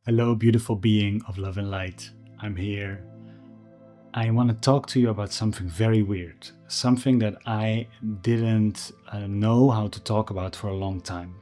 Hello, beautiful being of love and light. I'm here. I want to talk to you about something very weird, something that I didn't know how to talk about for a long time.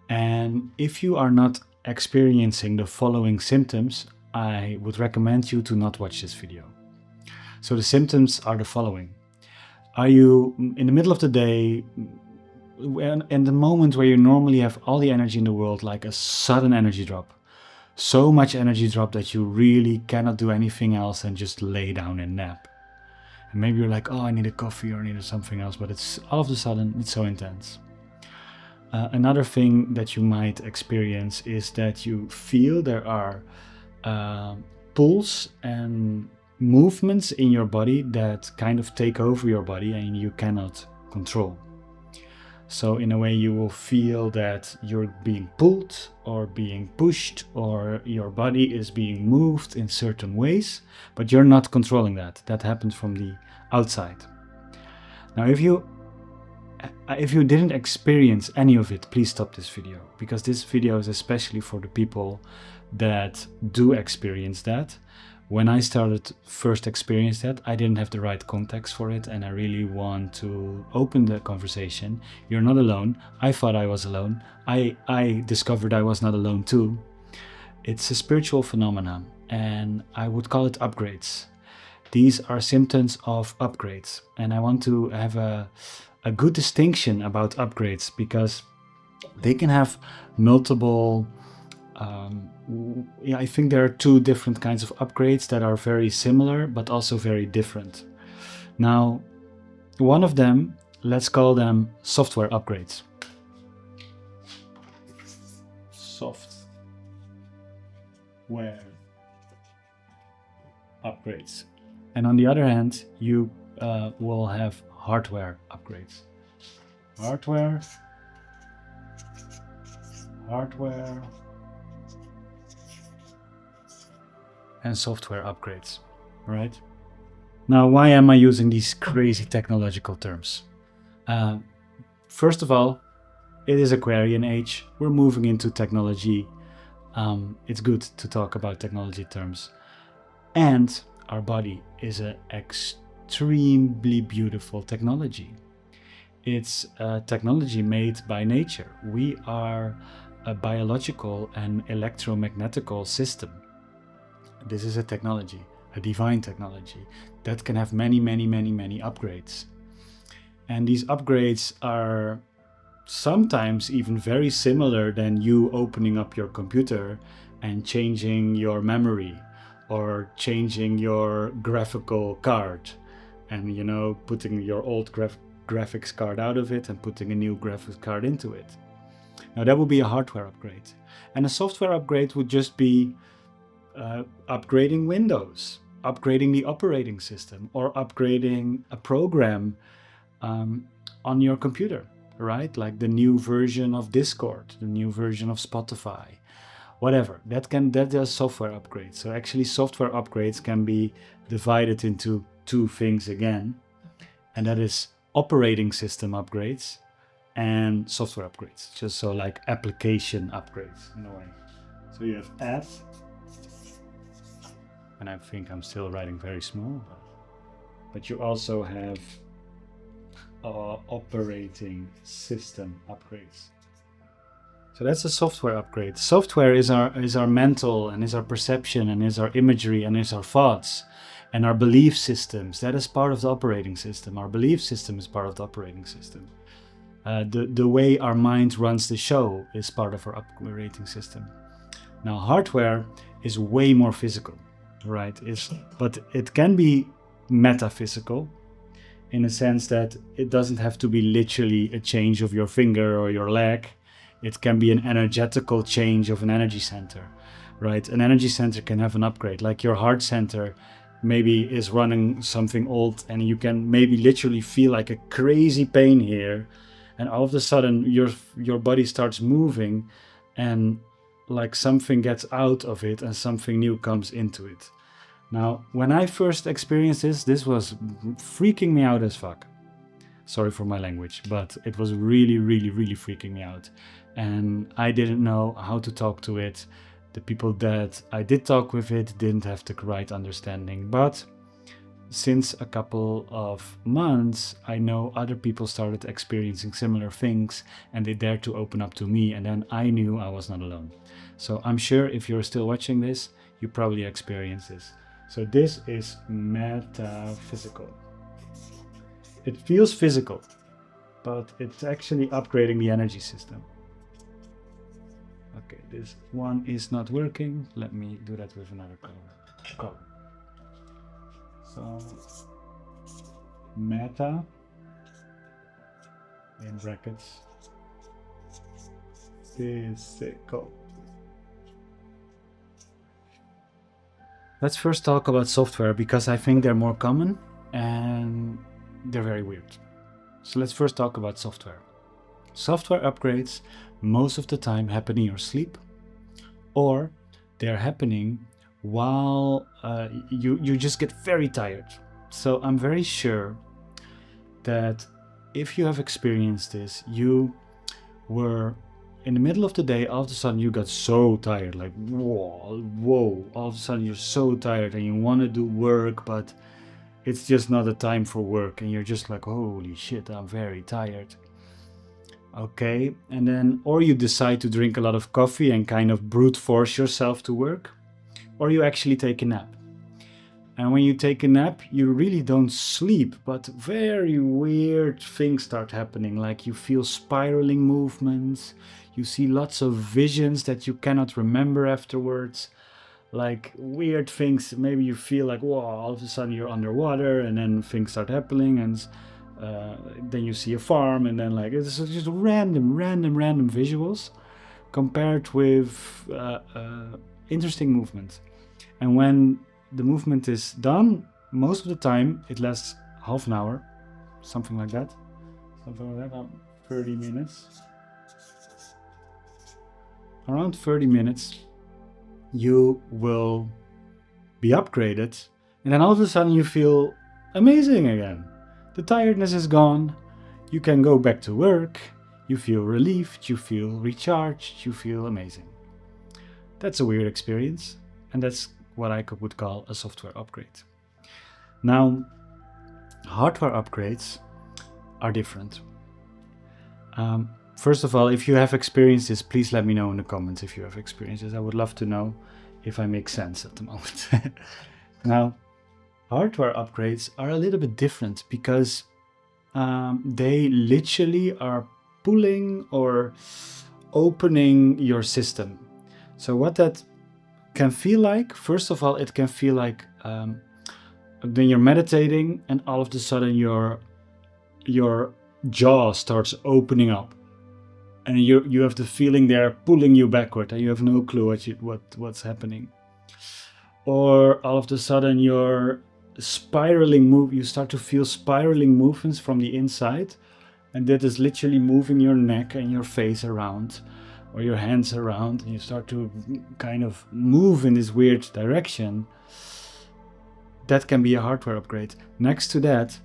And if you are not experiencing the following symptoms, I would recommend you to not watch this video. So, the symptoms are the following. Are you in the middle of the day, in the moment where you normally have all the energy in the world, like a sudden energy drop? So much energy drop that you really cannot do anything else than just lay down and nap. And maybe you're like, oh, I need a coffee or I need something else, but it's all of a sudden, it's so intense. Another thing that you might experience is that you feel there are pulls and movements in your body that kind of take over your body and you cannot control. So in a way you will feel that you're being pulled or being pushed or your body is being moved in certain ways, but you're not controlling that. That happens from the outside. Now if you didn't experience any of it, please stop this video, because this video is especially for the people that do experience that. When I started first experience that, I didn't have the right context for it, and I really want to open the conversation. You're not alone. I thought I was alone. I discovered I was not alone too. It's a spiritual phenomenon, and I would call it upgrades. These are symptoms of upgrades, and I want to have a good distinction about upgrades, because they can have multiple I think there are two different kinds of upgrades that are very similar but also very different. Now, one of them, let's call them software upgrades. Software upgrades. And on the other hand, you will have hardware upgrades. Hardware and software upgrades, right? Now, why am I using these crazy technological terms? First of all, it is Aquarian age. We're moving into technology. It's good to talk about technology terms. And our body is an extremely beautiful technology. It's a technology made by nature. We are a biological and electromagnetical system. This is a technology, a divine technology that can have many upgrades. And these upgrades are sometimes even very similar than you opening up your computer and changing your memory or changing your graphical card and, you know, putting your old graphics card out of it and putting a new graphics card into it. Now that would be a hardware upgrade. And a software upgrade would just be upgrading Windows, upgrading the operating system, or upgrading a program on your computer, right? Like the new version of Discord, the new version of Spotify, whatever. That is software upgrades. So actually software upgrades can be divided into two things again, and that is operating system upgrades and software upgrades. Just so like application upgrades in a way. So you have apps. And I think I'm still writing very small, but you also have operating system upgrades. So that's a software upgrade. Software is our mental and is our perception and is our imagery and is our thoughts and our belief systems. That is part of the operating system. Our belief system is part of the operating system. The way our mind runs the show is part of our operating system. Now, hardware is way more physical. Right, but it can be metaphysical in a sense that it doesn't have to be literally a change of your finger or your leg. It can be an energetical change of an energy center, right? An energy center can have an upgrade, like your heart center maybe is running something old and you can maybe literally feel like a crazy pain here, and all of a sudden your body starts moving and like something gets out of it and something new comes into it. Now, when I first experienced this was freaking me out as fuck. Sorry for my language, but it was really freaking me out. And I didn't know how to talk to it. The people that I did talk with it didn't have the right understanding. But since a couple of months, I know other people started experiencing similar things and they dared to open up to me, and then I knew I was not alone. So I'm sure if you're still watching this, you probably experienced this. So this is metaphysical. It feels physical, but it's actually upgrading the energy system. Okay, this one is not working. Let me do that with another color. So, meta, in brackets, physical. Let's first talk about software, because I think they're more common and they're very weird. So let's first talk about software. Software upgrades most of the time happen in your sleep, or they're happening while you just get very tired. So I'm very sure that if you have experienced this, you were in the middle of the day, all of a sudden you got so tired, like whoa, all of a sudden you're so tired and you want to do work, but it's just not a time for work, and you're just like, holy shit, I'm very tired. Okay, and then, or you decide to drink a lot of coffee and kind of brute force yourself to work, or you actually take a nap. And when you take a nap, you really don't sleep, but very weird things start happening, like you feel spiraling movements, you see lots of visions that you cannot remember afterwards, like weird things. Maybe you feel like, whoa, all of a sudden you're underwater, and then things start happening, and then you see a farm, and then like it's just random visuals compared with interesting movement. And when the movement is done, most of the time it lasts half an hour, something like that, 30 minutes. Around 30 minutes you will be upgraded, and then all of a sudden you feel amazing again. The tiredness is gone, you can go back to work, you feel relieved, you feel recharged, you feel amazing. That's a weird experience, and that's what I would call a software upgrade. Now, hardware upgrades are different. First of all, if you have experienced this, please let me know in the comments if you have experienced this. I would love to know if I make sense at the moment. Now, hardware upgrades are a little bit different, because they literally are pulling or opening your system. So what that can feel like, first of all, it can feel like when you're meditating and all of a sudden your jaw starts opening up, and you have the feeling they're pulling you backward and you have no clue what's happening. Or all of a sudden you're you start to feel spiraling movements from the inside, and that is literally moving your neck and your face around, or your hands around, and you start to kind of move in this weird direction. That can be a hardware upgrade. Next to that,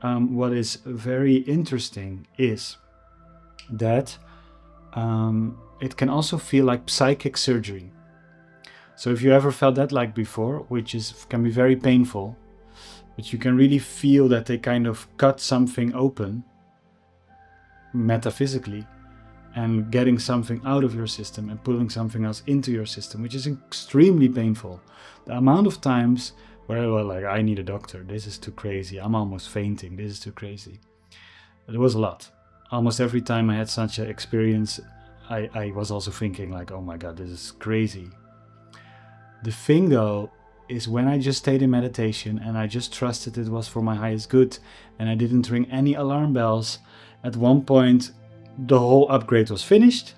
what is very interesting is that it can also feel like psychic surgery. So if you ever felt that like before, which can be very painful, but you can really feel that they kind of cut something open metaphysically, and getting something out of your system and pulling something else into your system, which is extremely painful. The amount of times where I was like, I need a doctor, this is too crazy, I'm almost fainting, this is too crazy. There was a lot. Almost every time I had such an experience, I was also thinking like, oh my god, this is crazy. The thing though is, when I just stayed in meditation and I just trusted it was for my highest good, and I didn't ring any alarm bells, at one point the whole upgrade was finished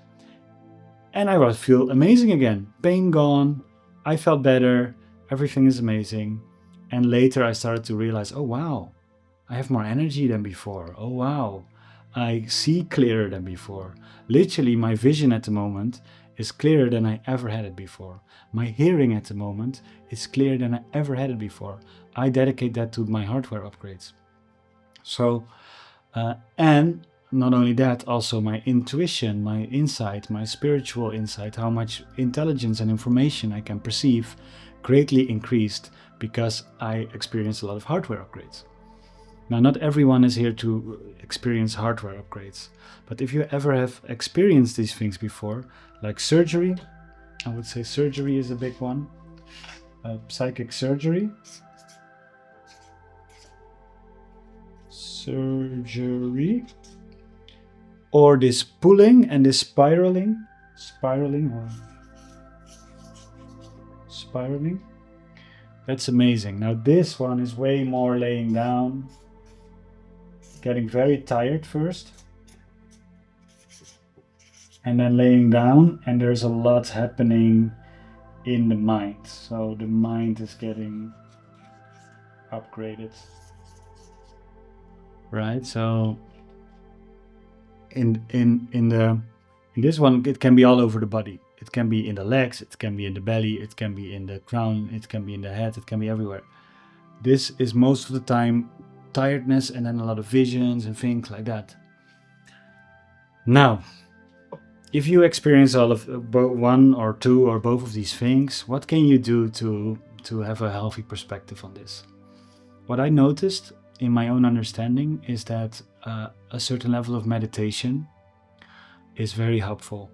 and I would feel amazing again. Pain gone, I felt better, everything is amazing. And later I started to realize, oh wow, I have more energy than before. Oh wow, I see clearer than before. Literally, my vision at the moment is clearer than I ever had it before. My hearing at the moment is clearer than I ever had it before. I dedicate that to my hardware upgrades. So, and not only that, also my intuition, my insight, my spiritual insight, how much intelligence and information I can perceive greatly increased because I experienced a lot of hardware upgrades. Now, not everyone is here to experience hardware upgrades, but if you ever have experienced these things before, like surgery, I would say surgery is a big one, psychic surgery, or this pulling and this spiraling, that's amazing. Now this one is way more laying down, getting very tired first, and then laying down, and there's a lot happening in the mind. So the mind is getting upgraded, right? So in this one, it can be all over the body. It can be in the legs, it can be in the belly, it can be in the crown, it can be in the head, it can be everywhere. This is most of the time tiredness, and then a lot of visions and things like that. Now, if you experience all of one or two or both of these things, what can you do to have a healthy perspective on this? What I noticed in my own understanding is that a certain level of meditation is very helpful.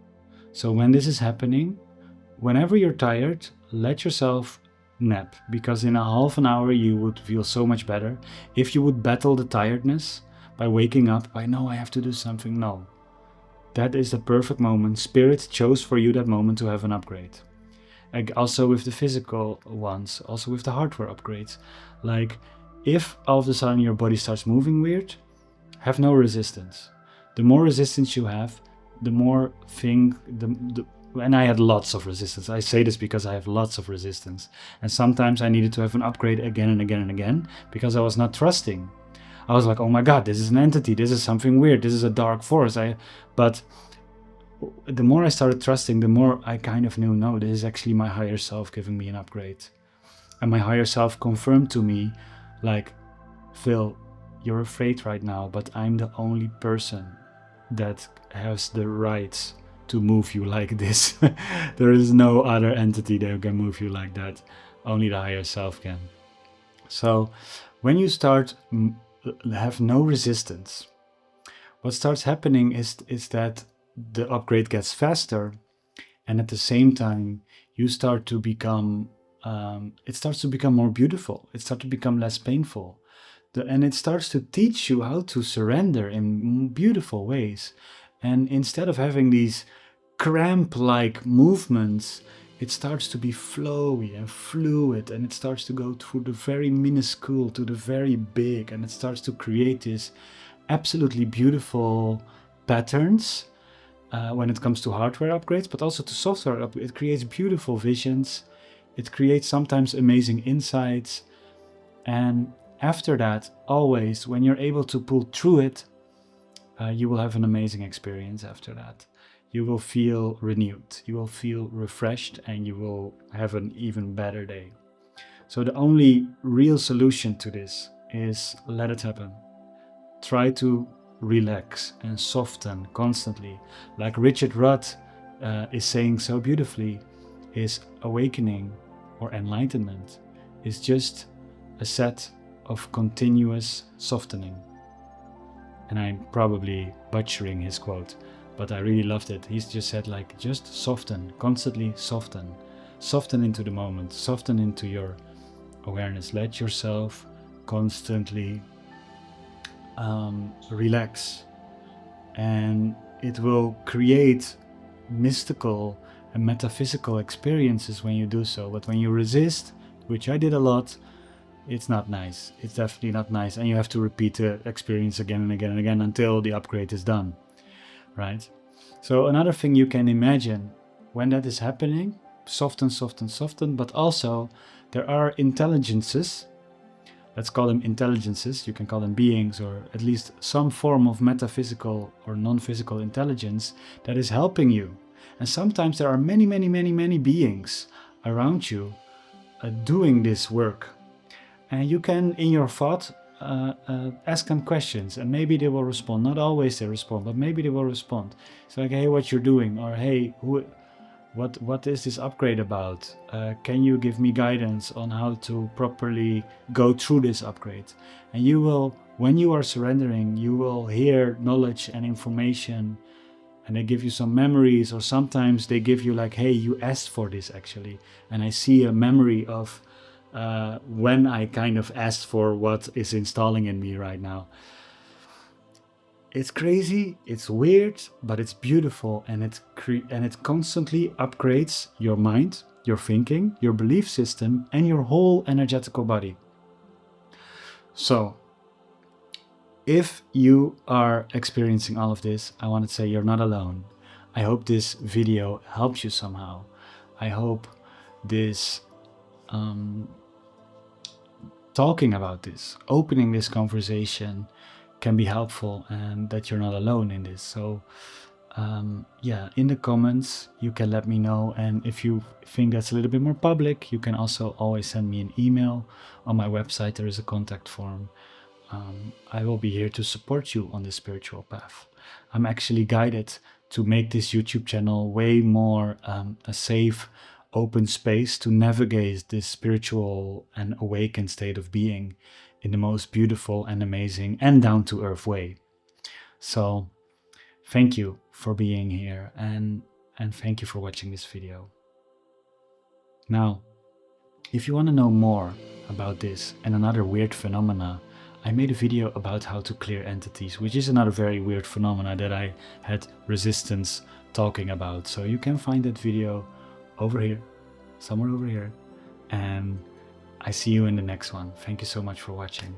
So when this is happening, whenever you're tired, let yourself nap, because in a half an hour you would feel so much better. If you would battle the tiredness by waking up by, no, I have to do something, no. That is the perfect moment. Spirit chose for you that moment to have an upgrade. Also with the physical ones, also with the hardware upgrades. Like, if all of a sudden your body starts moving weird, have no resistance. The more resistance you have, the more and I had lots of resistance. I say this because I have lots of resistance. And sometimes I needed to have an upgrade again and again and again because I was not trusting. I was like, oh my God, this is an entity. This is something weird. This is a dark force. But the more I started trusting, the more I kind of knew, no, this is actually my higher self giving me an upgrade. And my higher self confirmed to me, like, Phil, you're afraid right now, but I'm the only person that has the rights to move you like this. There is no other entity that can move you like that. Only the higher self can. So when you start have no resistance, what starts happening is that the upgrade gets faster, and at the same time you start to become it starts to become more beautiful. It starts to become less painful. And it starts to teach you how to surrender in beautiful ways. And instead of having these cramp-like movements, it starts to be flowy and fluid, and it starts to go through the very minuscule to the very big, and it starts to create this absolutely beautiful patterns when it comes to hardware upgrades, but also to software upgrades. It creates beautiful visions. It creates sometimes amazing insights. And after that, always, when you're able to pull through it, you will have an amazing experience after that. You will feel renewed, you will feel refreshed, and you will have an even better day. So the only real solution to this is let it happen. Try to relax and soften constantly. Like Richard Rudd is saying so beautifully, is awakening or enlightenment is just a set of continuous softening. And I'm probably butchering his quote, but I really loved it. He's just said, like, just soften, constantly soften. Soften into the moment, soften into your awareness. Let yourself constantly relax. And it will create mystical and metaphysical experiences when you do so. But when you resist, which I did a lot, it's not nice. It's definitely not nice. And you have to repeat the experience again and again and again until the upgrade is done, right? So another thing you can imagine when that is happening, soften, soften, soften, but also there are intelligences, let's call them intelligences, you can call them beings, or at least some form of metaphysical or non-physical intelligence that is helping you. And sometimes there are many, many, many, many beings around you doing this work. And you can, in your thought, ask them questions, and maybe they will respond. Not always they respond, but maybe they will respond. It's like, hey, what you're doing, or hey, what is this upgrade about? Can you give me guidance on how to properly go through this upgrade? And you will, when you are surrendering, you will hear knowledge and information, and they give you some memories, or sometimes they give you like, hey, you asked for this actually. And I see a memory of when I kind of asked for what is installing in me right now. It's crazy, it's weird, but it's beautiful, and it constantly upgrades your mind, your thinking, your belief system, and your whole energetical body. So, if you are experiencing all of this, I want to say you're not alone. I hope this video helps you somehow. I hope this talking about this, opening this conversation can be helpful, and that you're not alone in this. So yeah, in the comments you can let me know, and if you think that's a little bit more public, you can also always send me an email. On my website there is a contact form. I will be here to support you on this spiritual path. I'm actually guided to make this YouTube channel way more a safe, open space to navigate this spiritual and awakened state of being in the most beautiful and amazing and down-to-earth way. So thank you for being here, and thank you for watching this video. Now, if you want to know more about this and another weird phenomena, I made a video about how to clear entities, which is another very weird phenomena that I had resistance talking about. So you can find that video over here, somewhere over here, and I see you in the next one. Thank you so much for watching.